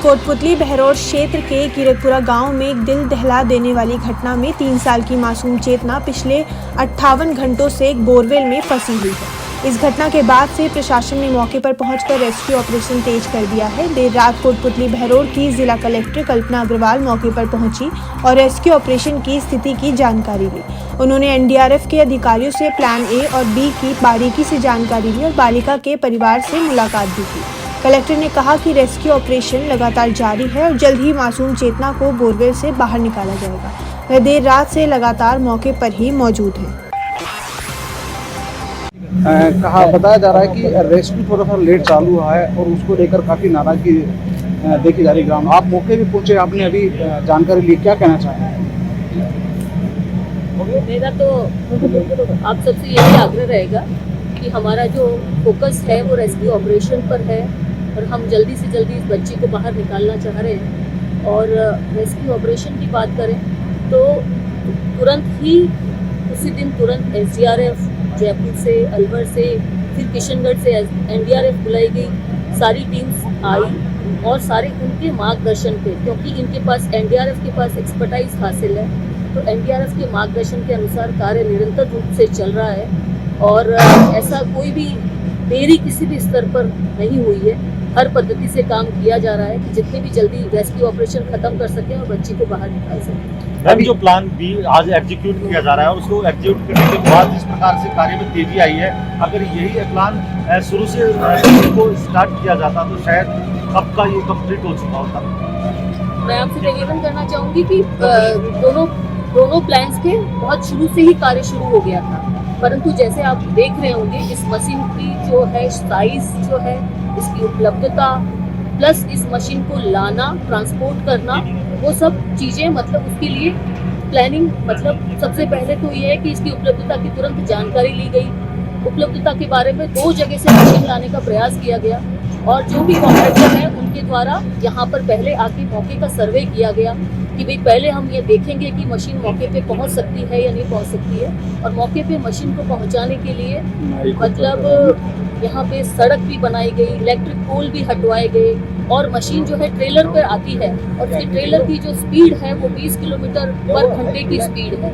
कोटपुतली बहरौर क्षेत्र के कीरतपुरा गांव में एक दिल दहला देने वाली घटना में 3 साल की मासूम चेतना पिछले 58 घंटों से एक बोरवेल में फंसी हुई है। इस घटना के बाद से प्रशासन ने मौके पर पहुंचकर रेस्क्यू ऑपरेशन तेज कर दिया है। देर रात कोटपुतली बहरौर की जिला कलेक्टर कल्पना अग्रवाल मौके पर पहुंची और रेस्क्यू ऑपरेशन की स्थिति की जानकारी ली। उन्होंने एनडीआरएफ के अधिकारियों से प्लान ए और बी की बारीकी से जानकारी ली और बालिका के परिवार से मुलाकात भी की। कलेक्टर ने कहा कि रेस्क्यू ऑपरेशन लगातार जारी है और जल्द ही मासूम चेतना को बोरवेल से बाहर निकाला जाएगा। वह देर रात से लगातार मौके पर ही मौजूद है। कहा बताया जा रहा है कि रेस्क्यू थोड़ा सा लेट चालू हुआ है और उसको लेकर काफी नाराजगी देखी जा रही है ग्राउंड। आप मौके पे पहुंचे, आपने अभी जानकारी ली, क्या कहना चाहेंगे? मेरा तो आप सबसे यही आग्रह रहेगा कि हमारा जो फोकस है वो रेस्क्यू ऑपरेशन पर है और हम जल्दी से जल्दी इस बच्ची को बाहर निकालना चाह रहे हैं। और रेस्क्यू ऑपरेशन की बात करें तो तुरंत ही उसी दिन तुरंत एसडीआरएफ जयपुर से, अलवर से, फिर किशनगढ़ से एनडीआरएफ बुलाई गई। सारी टीम्स आई और सारे उनके मार्गदर्शन पे, क्योंकि इनके पास एनडीआरएफ के पास एक्सपर्टाइज हासिल है, तो एनडीआरएफ के मार्गदर्शन के अनुसार कार्य निरंतर रूप से चल रहा है और ऐसा कोई भी देरी किसी भी स्तर पर नहीं हुई है। हर पद्धति से काम किया जा रहा है कि जितने भी जल्दी रेस्क्यू ऑपरेशन खत्म कर सकें और बच्ची को बाहर निकाल सकें। अभी जो प्लान बी आज एग्जीक्यूट किया जा रहा है, उसको एग्जीक्यूट करने के बाद जिस प्रकार से कार्य में तेजी आई है, अगर यही प्लान शुरू से को स्टार्ट किया जाता तो शायद कब का ये कंप्लीट हो चुका होता। मैं आपसे निवेदन करना चाहूँगी कि दोनों प्लान्स के बहुत शुरू से ही कार्य शुरू हो गया था, परंतु जैसे आप देख रहे होंगे इस मशीन की जो है साइज जो है, इसकी उपलब्धता प्लस इस मशीन को लाना, ट्रांसपोर्ट करना, वो सब चीज़ें मतलब उसके लिए प्लानिंग, मतलब सबसे पहले तो ये है कि इसकी उपलब्धता की तुरंत जानकारी ली गई। उपलब्धता के बारे में 2 जगह से मशीन लाने का प्रयास किया गया और जो भी कॉन्ट्रैक्टर है उनके द्वारा यहाँ पर पहले आके मौके का सर्वे किया गया कि भाई पहले हम ये देखेंगे कि मशीन मौके पे पहुँच सकती है या नहीं पहुँच सकती है। और मौके पे मशीन को पहुँचाने के लिए मतलब यहाँ पे सड़क भी बनाई गई, इलेक्ट्रिक पोल भी हटवाए गए और मशीन जो है ट्रेलर पर आती है और उसकी ट्रेलर की जो स्पीड है वो 20 किलोमीटर पर घंटे की स्पीड है।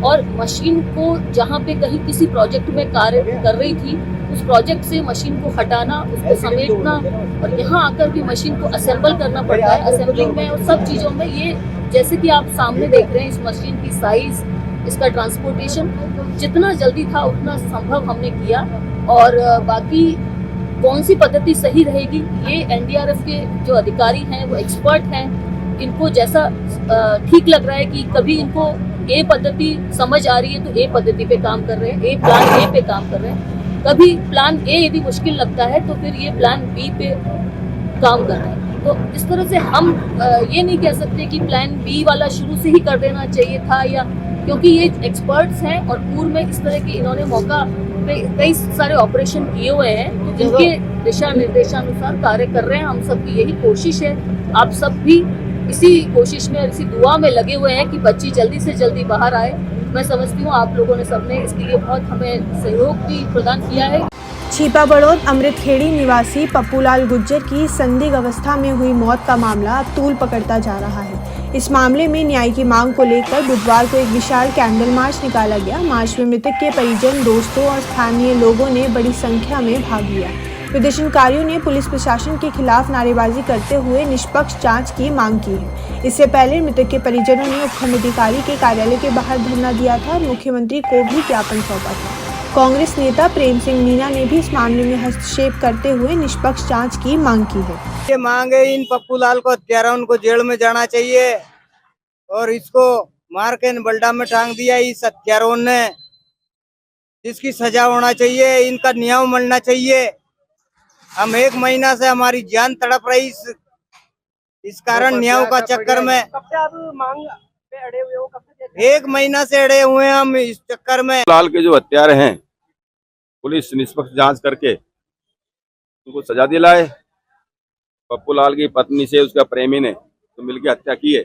और मशीन को जहाँ पे कहीं किसी प्रोजेक्ट में कार्य कर रही थी उस प्रोजेक्ट से मशीन को हटाना, उसको समेटना और यहाँ आकर भी मशीन को असेंबल करना पड़ता है। असेंबलिंग में और सब चीज़ों में ये जैसे कि आप सामने देख रहे हैं इस मशीन की साइज, इसका ट्रांसपोर्टेशन जितना जल्दी था उतना संभव हमने किया। और बाकी कौन सी पद्धति सही रहेगी ये एनडीआरएफ के जो अधिकारी हैं वो एक्सपर्ट हैं, इनको जैसा ठीक लग रहा है कि कभी इनको ए पद्धति समझ आ रही है तो ए पद्धति पे काम कर रहे हैं, प्लान ए पे काम कर रहे हैं। कभी प्लान ए यदि मुश्किल लगता है तो फिर ये प्लान बी पे काम कर रहे हैं। तो इस तरह से हम ये नहीं कह सकते कि प्लान बी वाला शुरू से ही कर देना चाहिए था, या क्योंकि ये एक्सपर्ट्स हैं और पूर्व में इस तरह के इन्होंने मौका पे कई सारे ऑपरेशन किए हुए हैं, तो जिनके दिशा निर्देशानुसार कार्य कर रहे हैं। हम सबकी यही कोशिश है, आप सब भी इसी कोशिश में, इसी दुआ में लगे हुए हैं कि बच्ची जल्दी से जल्दी बाहर आए। मैं समझती हूँ आप लोगों ने सबने इसके लिए बहुत हमें सहयोग भी प्रदान किया है। छिपा बड़ौद अमृतखेड़ी निवासी पप्पूलाल गुज्जर की संदिग्ध अवस्था में हुई मौत का मामला अब तूल पकड़ता जा रहा है। इस मामले में न्याय की मांग को लेकर बुधवार को एक विशाल कैंडल मार्च निकाला गया। मार्च में मृतक के परिजन, दोस्तों और स्थानीय लोगों ने बड़ी संख्या में भाग लिया। प्रदर्शनकारियों ने पुलिस प्रशासन के खिलाफ नारेबाजी करते हुए निष्पक्ष जांच की मांग की है। इससे पहले मृतक के परिजनों ने उपखंडाधिकारी के कार्यालय के बाहर धरना दिया था और मुख्यमंत्री को भी ज्ञापन सौंपा था। कांग्रेस नेता प्रेम सिंह मीना ने भी इस मामले में हस्तक्षेप करते हुए निष्पक्ष जांच की मांग की है। ये मांग है इन पप्पूलाल को हत्यारा, उनको जेल में जाना चाहिए और इसको मार के बल्डा में टांग दिया इस हत्यारों ने, जिसकी सजा होना चाहिए, इनका न्याय मिलना चाहिए। हम 1 महीना से हमारी जान तड़प रही इस कारण न्याय का चक्कर में। कब से आप मांग पे अड़े हुए हो? कब से? 1 महीना से अड़े हुए हैं हम इस चक्कर में। लाल के जो हत्यारे हैं पुलिस निष्पक्ष जांच करके उनको सजा दिलाए। पप्पू लाल की पत्नी से उसका प्रेमी ने तो मिलकर हत्या की है,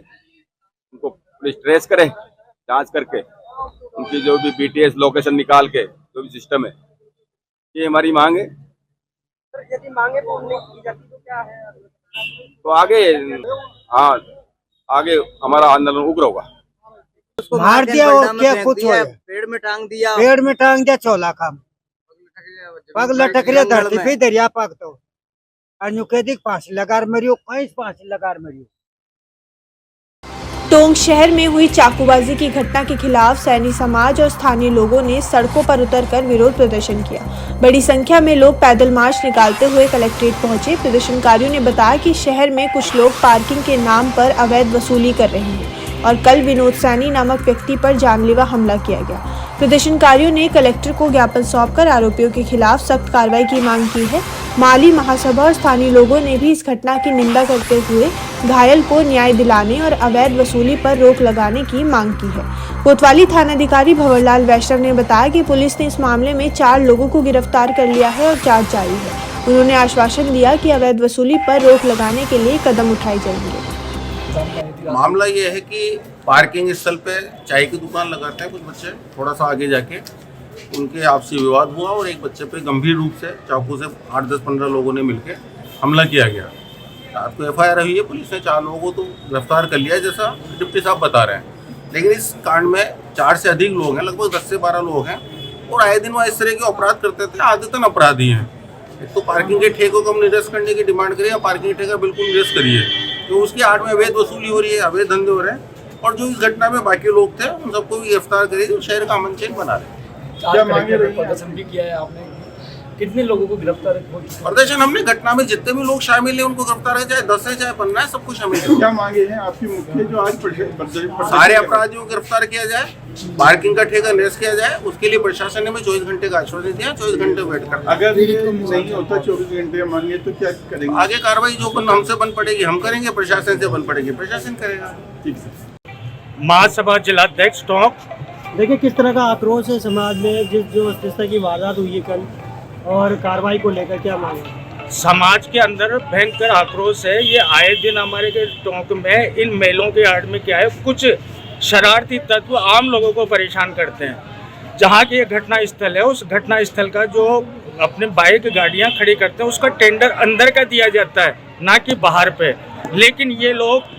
उनको पुलिस ट्रेस करे, जांच करके उनकी जो भी बीटीएस लोकेशन निकाल के जो भी सिस्टम है, ये हमारी मांग है। यदि मांगे पूर्ण नहीं की जाती तो क्या है? तो आगे हाँ आगे हमारा आंदोलन उग्र होगा। उसको मार दिया गड्ढा और में क्या फेंक कुछ दिया, होया? पेड़ में टांग दिया, पेड़ में टांग दिया चोला काम पग लटक रहा जंगल धरती में। पे दरिया पग तो अनुके दिख फांसी लगा मरियो कहीं फांसी लगा मरियो। टोंक शहर में हुई चाकूबाजी की घटना के खिलाफ सैनी समाज और स्थानीय लोगों ने सड़कों पर उतरकर विरोध प्रदर्शन किया। बड़ी संख्या में लोग पैदल मार्च निकालते हुए कलेक्ट्रेट पहुंचे। प्रदर्शनकारियों ने बताया कि शहर में कुछ लोग पार्किंग के नाम पर अवैध वसूली कर रहे हैं और कल विनोद सैनी नामक व्यक्ति पर जानलेवा हमला किया गया। प्रदर्शनकारियों ने कलेक्टर को ज्ञापन सौंपकर आरोपियों के खिलाफ सख्त कार्रवाई की मांग की है। माली महासभा और स्थानीय लोगों ने भी इस घटना की निंदा करते हुए घायल को न्याय दिलाने और अवैध वसूली पर रोक लगाने की मांग की है। कोतवाली थानाधिकारी भंवरलाल वैष्णव ने बताया कि पुलिस ने इस मामले में 4 लोगों को गिरफ्तार कर लिया है और जांच जारी है। उन्होंने आश्वासन दिया कि अवैध वसूली पर रोक लगाने के लिए कदम उठाए जाएंगे। मामला ये है कि पार्किंग स्थल पे चाय की दुकान लगाते हैं कुछ बच्चे, थोड़ा सा आगे जाके उनके आपसी विवाद हुआ और एक बच्चे पे गंभीर रूप से चाकू से 8-10-15 लोगों ने मिलकर हमला किया गया। रात को FIR हुई है, पुलिस ने 4 लोगों को तो गिरफ्तार कर लिया जैसा डिप्टी साहब बता रहे हैं, लेकिन इस कांड में 4 से अधिक लोग हैं, लगभग 10 से 12 लोग हैं और आए दिन वह इस तरह के अपराध करते थे, आदतन अपराधी हैं। एक तो पार्किंग के ठेकों को हम निरस्त करने की डिमांड करिए, या पार्किंग ठेका बिल्कुल निरस्त करिए, तो उसकी आड़ में अवैध वसूली हो रही है, अवैध धंधे हो रहे हैं और जो इस घटना में बाकी लोग थे उन सबको भी गिरफ्तार करिए जो शहर का अमन चैन बना रहे हैं। क्या मांगे रही प्रदर्शन भी किया है आपने, कितने लोगों को गिरफ्तार प्रदर्शन हमने घटना में जितने भी लोग शामिल हैं उनको गिरफ्तार है, चाहे 10 है चाहे 15 है, सबको शामिल है। क्या मांगे हैं आपकी मुख्य जो आज सारे अपराधियों को गिरफ्तार किया जाए, पार्किंग का ठेका निरस्त किया जाए, उसके लिए प्रशासन ने 24 घंटे का आश्वासन दिया, 24 घंटे वेट करना। अगर ये नहीं होता 24 घंटे मांगे तो क्या करेंगे? आगे कार्रवाई जो हमसे बन पड़ेगी हम करेंगे, प्रशासन से बन पड़ेगी प्रशासन करेगा। महासभा जिलाध्यक्ष टोंक। देखिए किस तरह का आक्रोश है समाज में, जो तरह की वारदात हुई है कल और कार्रवाई को लेकर क्या मांग है? समाज के अंदर भयंकर आक्रोश है। ये आए दिन हमारे के टोंक में इन मेलों के आड़ में क्या है, कुछ शरारती तत्व आम लोगों को परेशान करते हैं। जहाँ की ये घटना स्थल है, उस घटना स्थल का जो अपने बाइक गाड़ियाँ खड़ी करते हैं उसका टेंडर अंदर का दिया जाता है, ना कि बाहर पे। लेकिन ये लोग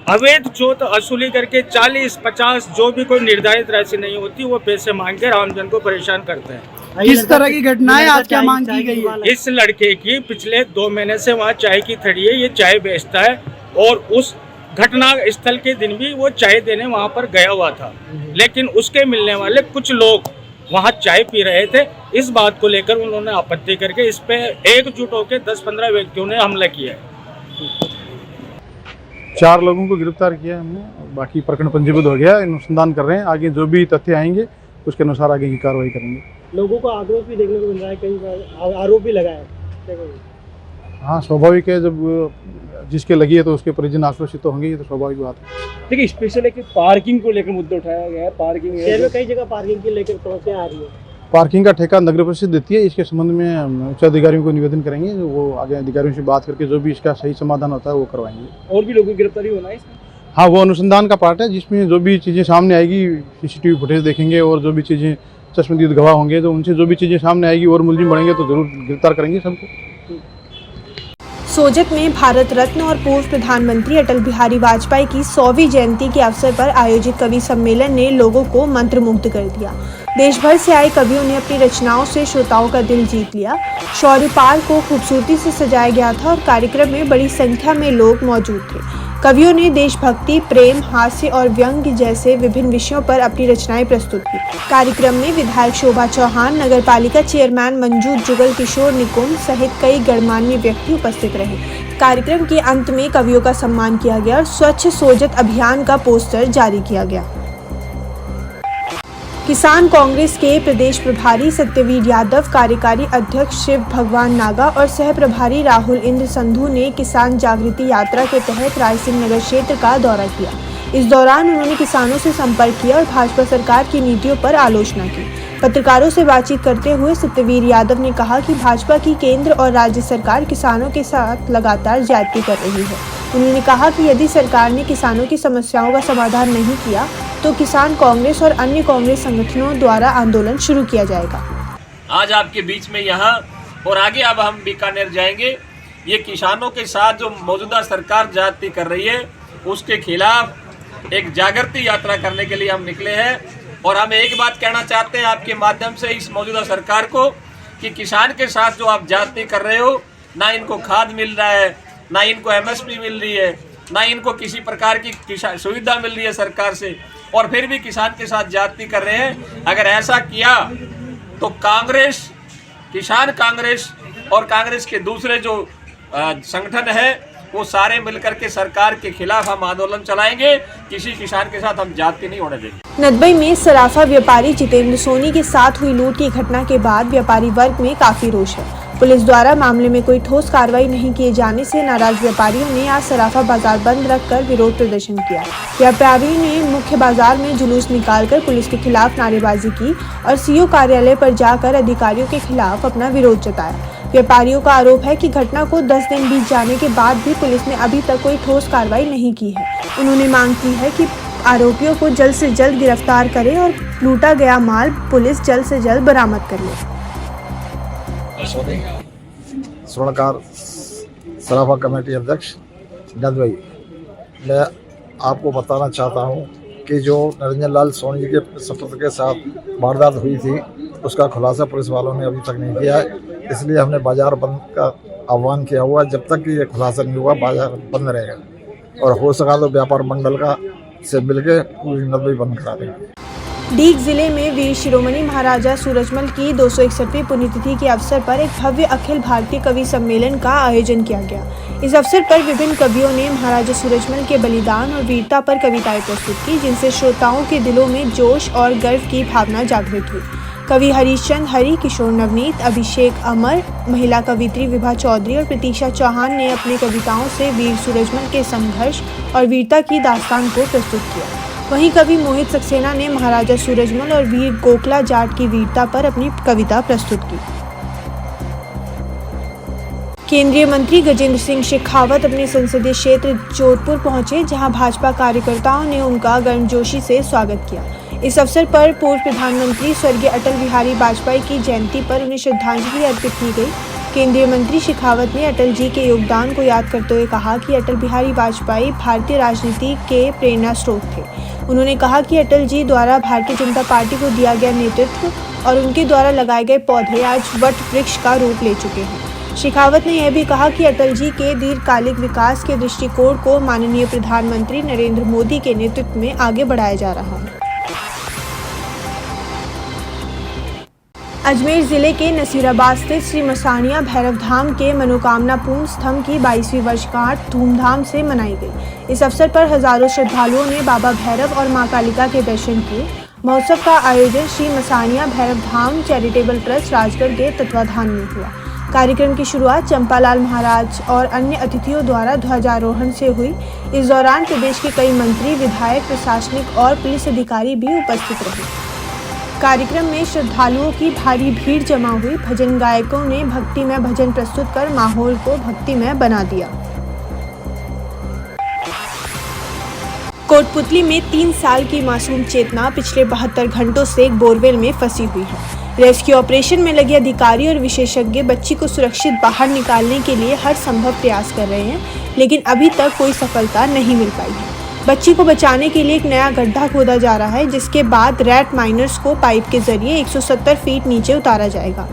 अवैध चोट वसूली करके 40-50 जो भी कोई निर्धारित राशि नहीं होती वो पैसे मांग कर आमजन को परेशान करते हैं। किस तरह की घटनाएं आज क्या मांग की गई है? इस लड़के की पिछले 2 महीने से वहाँ चाय की थड़ी है, ये चाय बेचता है और उस घटना स्थल के दिन भी वो चाय देने वहाँ पर गया हुआ था, लेकिन उसके मिलने वाले कुछ लोग वहाँ चाय पी रहे थे। इस बात को लेकर उन्होंने आपत्ति करके इस पे एकजुट होकर 10-15 व्यक्तियों ने हमला किया है। 4 लोगों को गिरफ्तार किया हमने, बाकी प्रकरण पंजीबद्ध हो गया, अनुसंधान कर रहे हैं, आगे जो भी तथ्य आएंगे उसके अनुसार आगे की कार्रवाई करेंगे। लोगों को आक्रोश भी देखने को मिल रहा है, कई बार आरोप भी लगाया। हाँ स्वाभाविक है, जब जिसके लगी है तो उसके परिजन आक्रोशित तो होंगे, ये तो स्वाभाविक बात है। देखिए स्पेशल एक पार्किंग को लेकर मुद्दा उठाया गया है। पार्किंग शहर में कई जगह पार्किंग की लेकर समस्या आ रही है। पार्किंग का ठेका नगर परिषद देती है, इसके संबंध में उच्च अधिकारियों को निवेदन करेंगे, वो आगे अधिकारियों से बात करके जो भी इसका सही समाधान होता है वो करवाएंगे। और भी लोगों की गिरफ्तारी होना है इसमें? हाँ वो अनुसंधान का पार्ट है, जिसमें जो भी चीज़ें सामने आएगी CCTV फुटेज देखेंगे और जो भी चीज़ें चश्मदीद गवाह होंगे तो उनसे जो भी चीज़ें सामने आएगी और मुलजिम बढ़ेंगे तो जरूर गिरफ्तार करेंगे सबको। सोजत में भारत रत्न और पूर्व प्रधानमंत्री अटल बिहारी वाजपेयी की 100वीं जयंती के अवसर पर आयोजित कवि सम्मेलन ने लोगों को मंत्रमुग्ध कर दिया। देश भर से आए कवियों ने अपनी रचनाओं से श्रोताओं का दिल जीत लिया। शौर्य पार्क को खूबसूरती से सजाया गया था और कार्यक्रम में बड़ी संख्या में लोग मौजूद थे। कवियों ने देशभक्ति, प्रेम, हास्य और व्यंग्य जैसे विभिन्न विषयों पर अपनी रचनाएं प्रस्तुत की। कार्यक्रम में विधायक शोभा चौहान, नगर पालिका चेयरमैन मंजू जुगल किशोर निकुंज सहित कई गणमान्य व्यक्ति उपस्थित रहे। कार्यक्रम के अंत में कवियों का सम्मान किया गया और स्वच्छ सोजत अभियान का पोस्टर जारी किया गया। किसान कांग्रेस के प्रदेश प्रभारी सत्यवीर यादव, कार्यकारी अध्यक्ष शिव भगवान नागा और सह प्रभारी राहुल इंद्र संधू ने किसान जागृति यात्रा के तहत रायसिंह नगर क्षेत्र का दौरा किया। इस दौरान उन्होंने किसानों से संपर्क किया और भाजपा सरकार की नीतियों पर आलोचना की। पत्रकारों से बातचीत करते हुए सत्यवीर यादव ने कहा कि भाजपा की केंद्र और राज्य सरकार किसानों के साथ लगातार ज्यादती कर रही है। उन्होंने कहा कि यदि सरकार ने किसानों की समस्याओं का समाधान नहीं किया तो किसान कांग्रेस और अन्य कांग्रेस संगठनों द्वारा आंदोलन शुरू किया जाएगा। आज आपके बीच में यहाँ और आगे अब हम बीकानेर जाएंगे ये किसानों के साथ जो मौजूदा सरकार ज्यादती कर रही है उसके खिलाफ एक जागृति यात्रा करने के लिए हम निकले हैं। और हम एक बात कहना चाहते हैं आपके माध्यम से इस मौजूदा सरकार को कि किसान के साथ जो आप ज्यादती कर रहे हो, ना इनको खाद मिल रहा है, ना इनको MSP मिल रही है, ना इनको किसी प्रकार की सुविधा मिल रही है सरकार से, और फिर भी किसान के साथ ज्यादती कर रहे हैं। अगर ऐसा किया तो कांग्रेस, किसान कांग्रेस और कांग्रेस के दूसरे जो संगठन है वो सारे मिलकर के सरकार के खिलाफ हम आंदोलन चलाएंगे। किसी किसान के साथ हम ज्यादती नहीं होने देंगे। नदबई में सराफा व्यापारी जितेंद्र सोनी के साथ हुई लूट की घटना के बाद व्यापारी वर्ग में काफी रोष है। पुलिस द्वारा मामले में कोई ठोस कार्रवाई नहीं किए जाने से नाराज व्यापारियों ने आज सराफा बाजार बंद रखकर विरोध प्रदर्शन किया। व्यापारियों ने मुख्य बाजार में जुलूस निकालकर पुलिस के खिलाफ नारेबाजी की और सीओ कार्यालय पर जाकर अधिकारियों के खिलाफ अपना विरोध जताया। व्यापारियों का आरोप है कि घटना को 10 दिन बीत जाने के बाद भी पुलिस ने अभी तक कोई ठोस कार्रवाई नहीं की है। उन्होंने मांग की है कि आरोपियों को जल्द से जल्द गिरफ्तार करे और लूटा गया माल पुलिस जल्द से जल्द बरामद कर ले। स्वर्णकार सराफा कमेटी अध्यक्ष नदबई, मैं आपको बताना चाहता हूँ कि जो निरंजन लाल सोनी जी के सपुत्र के साथ वारदात हुई थी उसका खुलासा पुलिस वालों ने अभी तक नहीं किया है, इसलिए हमने बाजार बंद का आह्वान किया हुआ। जब तक कि ये खुलासा नहीं हुआ बाजार बंद रहेगा, और हो सका तो व्यापार मंडल का से मिलकर पूरी नदबई बंद करा देंगे। डीग जिले में वीर शिरोमणि महाराजा सूरजमल की 261वीं पुण्यतिथि के अवसर पर एक भव्य अखिल भारतीय कवि सम्मेलन का आयोजन किया गया। इस अवसर पर विभिन्न कवियों ने महाराजा सूरजमल के बलिदान और वीरता पर कविताएं प्रस्तुत की, जिनसे श्रोताओं के दिलों में जोश और गर्व की भावना जागृत हुई। कवि हरीशचंद हरि, किशोर नवनीत, अभिषेक अमर, महिला कवित्री विभा चौधरी और प्रतीक्षा चौहान ने अपनी कविताओं से वीर सूरजमल के संघर्ष और वीरता की दास्तान को प्रस्तुत किया। वहीं कवि मोहित सक्सेना ने महाराजा सूरजमल और वीर गोखला जाट की वीरता पर अपनी कविता प्रस्तुत की। केंद्रीय मंत्री गजेंद्र सिंह शेखावत अपने संसदीय क्षेत्र जोधपुर पहुंचे, जहां भाजपा कार्यकर्ताओं ने उनका गर्मजोशी से स्वागत किया। इस अवसर पर पूर्व प्रधानमंत्री स्वर्गीय अटल बिहारी वाजपेयी की जयंती पर उन्हें श्रद्धांजलि अर्पित की गई। केंद्रीय मंत्री शेखावत ने अटल जी के योगदान को याद करते हुए कहा कि अटल बिहारी वाजपेयी भारतीय राजनीति के प्रेरणा स्रोत थे। उन्होंने कहा कि अटल जी द्वारा भारतीय जनता पार्टी को दिया गया नेतृत्व और उनके द्वारा लगाए गए पौधे आज वट वृक्ष का रूप ले चुके हैं। शेखावत ने यह भी कहा कि अटल जी के दीर्घकालिक विकास के दृष्टिकोण को माननीय प्रधानमंत्री नरेंद्र मोदी के नेतृत्व में आगे बढ़ाया जा रहा है। अजमेर जिले के नसीराबाद स्थित श्री मसानिया भैरव धाम के मनोकामना पूर्ण स्तंभ की 22वीं वर्षगांठ धूमधाम से मनाई गई। इस अवसर पर हजारों श्रद्धालुओं ने बाबा भैरव और मां कालिका के दर्शन किए। महोत्सव का आयोजन श्री मसानिया भैरव धाम चैरिटेबल ट्रस्ट राजगढ़ के तत्वाधान में हुआ। कार्यक्रम की शुरुआत चंपालाल महाराज और अन्य अतिथियों द्वारा ध्वजारोहण से हुई। इस दौरान प्रदेश के कई मंत्री, विधायक, प्रशासनिक और पुलिस अधिकारी भी उपस्थित रहे। कार्यक्रम में श्रद्धालुओं की भारी भीड़ जमा हुई। भजन गायकों ने भक्तिमय भजन प्रस्तुत कर माहौल को भक्तिमय बना दिया। कोटपुतली में 3 साल की मासूम चेतना पिछले 72 घंटों से एक बोरवेल में फंसी हुई है। रेस्क्यू ऑपरेशन में लगे अधिकारी और विशेषज्ञ बच्ची को सुरक्षित बाहर निकालने के लिए हर संभव प्रयास कर रहे हैं, लेकिन अभी तक कोई सफलता नहीं मिल पाई है। बच्ची को बचाने के लिए एक नया गड्ढा खोदा जा रहा है, जिसके बाद रैट माइनर्स को पाइप के जरिए 170 फीट नीचे उतारा जाएगा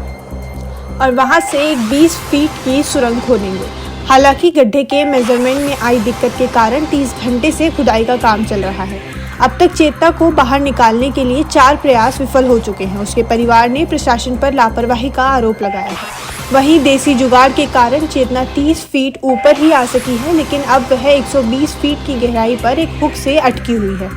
और वहां से एक 20 फीट की सुरंग खोदेंगे। हालांकि गड्ढे के मेजरमेंट में आई दिक्कत के कारण 30 घंटे से खुदाई का काम चल रहा है। अब तक चेतना को बाहर निकालने के लिए 4 प्रयास विफल हो चुके हैं। उसके परिवार ने प्रशासन पर लापरवाही का आरोप लगाया है। वहीं देसी जुगाड़ के कारण चेतना 30 फीट ऊपर ही आ सकी है, लेकिन अब वह 120 फीट की गहराई पर एक हुक से अटकी हुई है।